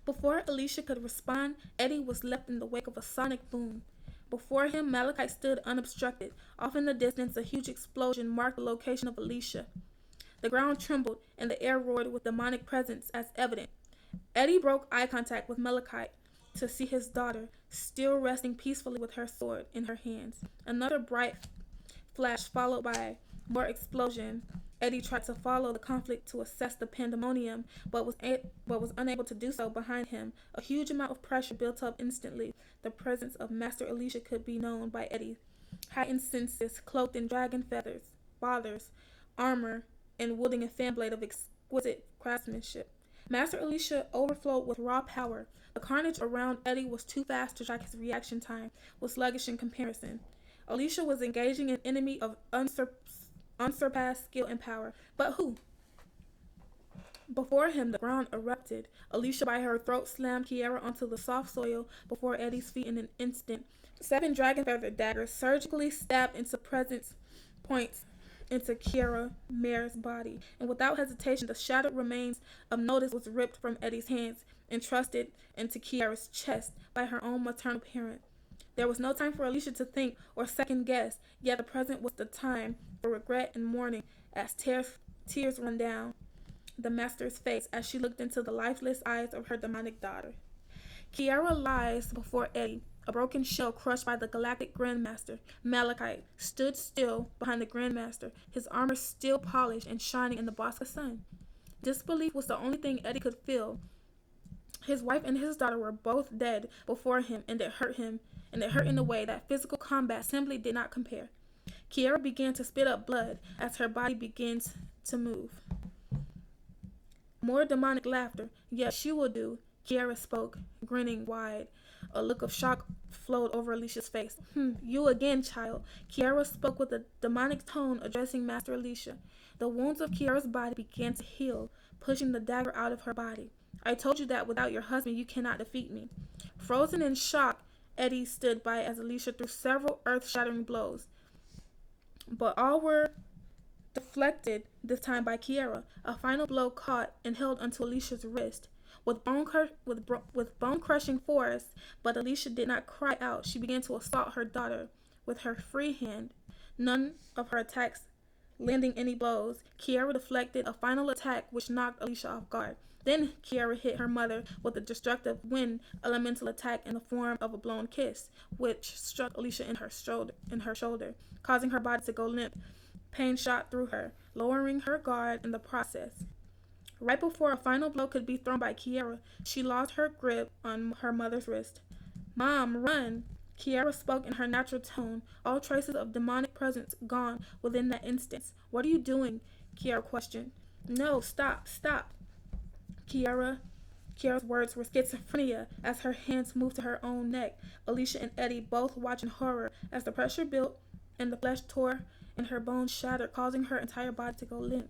Before Alicia could respond, Eddie was left in the wake of a sonic boom. Before him, Malikite stood unobstructed. Off in the distance, a huge explosion marked the location of Alicia. The ground trembled, and the air roared with demonic presence as evident. Eddie broke eye contact with Malikite to see his daughter, still resting peacefully with her sword in her hands. Another bright flash followed by more explosion. Eddie tried to follow the conflict to assess the pandemonium, but was unable to do so behind him. A huge amount of pressure built up instantly. The presence of Master Alicia could be known by Eddie. Heightened senses, cloaked in dragon feathers, bothers, armor, and wielding a fan blade of exquisite craftsmanship. Master Alicia overflowed with raw power. The carnage around Eddie was too fast to track his reaction time, was sluggish in comparison. Alicia was engaging an enemy of unsurpassed skill and power. But who? Before him, the ground erupted. Alicia, by her throat, slammed Kiara onto the soft soil before Eddie's feet in an instant. 7 dragon feather daggers surgically stabbed into presence points into Kiara Mare's body, and without hesitation, the shattered remains of Notice was ripped from Eddie's hands and thrusted into Kiara's chest by her own maternal parent. There was no time for Alicia to think or second guess, yet the present was the time for regret and mourning as tears run down the master's face as she looked into the lifeless eyes of her demonic daughter. Kiara lies before Eddie, a broken shell crushed by the Galactic Grand Master. Malikite stood still behind the Grand Master, his armor still polished and shining in the Bosca sun. Disbelief was the only thing Eddie could feel. His wife and his daughter were both dead before him, and it hurt him, and it hurt in a way that physical combat simply did not compare. Kiara began to spit up blood as her body began to move. More demonic laughter. Yes, she will do. Kiara spoke, grinning wide. A look of shock flowed over Alicia's face. You again, child. Kiara spoke with a demonic tone, addressing Master Alicia. The wounds of Kiara's body began to heal, pushing the dagger out of her body. I told you that without your husband you cannot defeat me. Frozen in shock, Eddie stood by as Alicia threw several earth-shattering blows. But all were deflected this time by Kiara. A final blow caught and held onto Alicia's wrist. With bone-crushing force, but Alicia did not cry out. She began to assault her daughter with her free hand. None of her attacks landing any blows. Kiara deflected a final attack which knocked Alicia off guard. Then Kiara hit her mother with a destructive wind elemental attack in the form of a blown kiss, which struck Alicia in her shoulder, causing her body to go limp. Pain shot through her, lowering her guard in the process. Right before a final blow could be thrown by Kiara, she lost her grip on her mother's wrist. Mom, run! Kiara spoke in her natural tone, all traces of demonic presence gone within that instant. What are you doing? Kiara questioned. No, stop. Kiara's words were schizophrenia as her hands moved to her own neck. Alicia and Eddie both watched in horror as the pressure built and the flesh tore and her bones shattered, causing her entire body to go limp.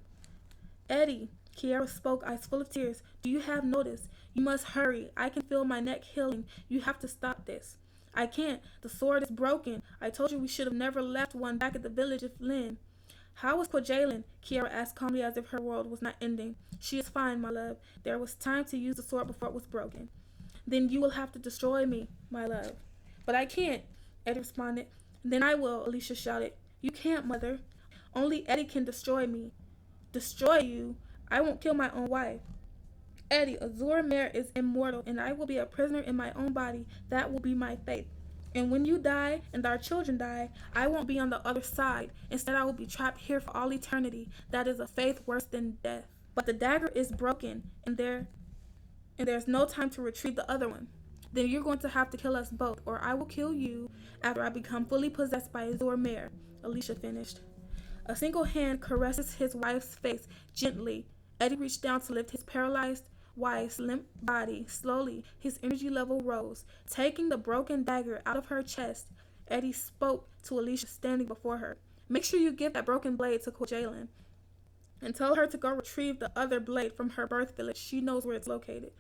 Eddie, Kiara spoke, eyes full of tears. Do you have notice? You must hurry. I can feel my neck healing. You have to stop this. I can't. The sword is broken. I told you we should have never left one back at the village of Lynn. How is Kwajalynn? Kiara asked calmly as if her world was not ending. She is fine, my love. There was time to use the sword before it was broken. Then you will have to destroy me, my love. But I can't, Eddie responded. Then I will, Alicia shouted. You can't, mother. Only Eddie can destroy me. Destroy you? I won't kill my own wife. Eddie, Azure Mare is immortal, and I will be a prisoner in my own body. That will be my fate. And when you die, and our children die, I won't be on the other side. Instead, I will be trapped here for all eternity. That is a fate worse than death. But the dagger is broken, and there's no time to retrieve the other one. Then you're going to have to kill us both, or I will kill you after I become fully possessed by Azure Mare, Alicia finished. A single hand caresses his wife's face gently. Eddie reached down to lift his paralyzed wife's limp body. Slowly, his energy level rose. Taking the broken dagger out of her chest, Eddie spoke to Alicia standing before her. Make sure you give that broken blade to Kwajalynn and tell her to go retrieve the other blade from her birth village. She knows where it's located.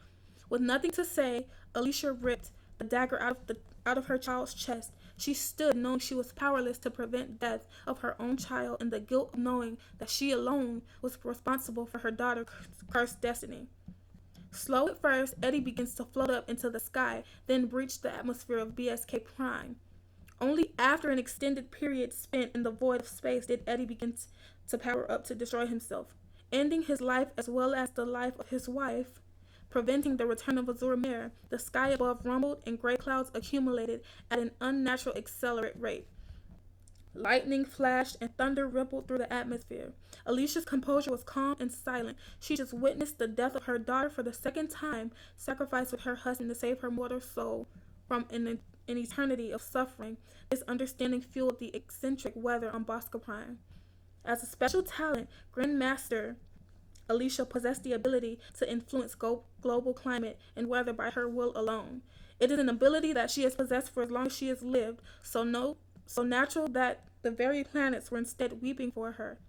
With nothing to say, Alicia ripped the dagger out of her child's chest. She stood knowing she was powerless to prevent death of her own child and the guilt of knowing that she alone was responsible for her daughter's cursed destiny. Slow at first, Eddie begins to float up into the sky, then breach the atmosphere of BSK Prime. Only after an extended period spent in the void of space did Eddie begin to power up to destroy himself, ending his life as well as the life of his wife, preventing the return of Azure Mare. The sky above rumbled and gray clouds accumulated at an unnatural accelerate rate. Lightning flashed and thunder rippled through the atmosphere. Alicia's composure was calm and silent. She just witnessed the death of her daughter for the second time, sacrificed with her husband to save her mortal soul from an eternity of suffering. This understanding fueled the eccentric weather on Bosca Prime. As a special talent, Grand Master Alicia possessed the ability to influence global climate and weather by her will alone. It is an ability that she has possessed for as long as she has lived, so natural that the very planets were instead weeping for her.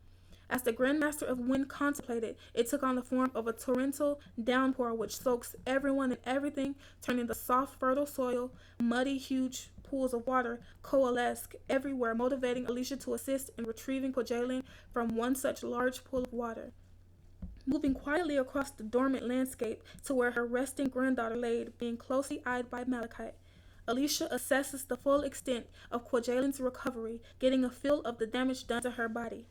As the Grand Master of Wind contemplated, it took on the form of a torrential downpour which soaks everyone and everything, turning the soft, fertile soil, muddy, huge pools of water coalesce everywhere, motivating Alicia to assist in retrieving Kwajalynn from one such large pool of water. Moving quietly across the dormant landscape to where her resting granddaughter lay, being closely eyed by Malikite, Alicia assesses the full extent of Kwajalynn's recovery, getting a feel of the damage done to her body.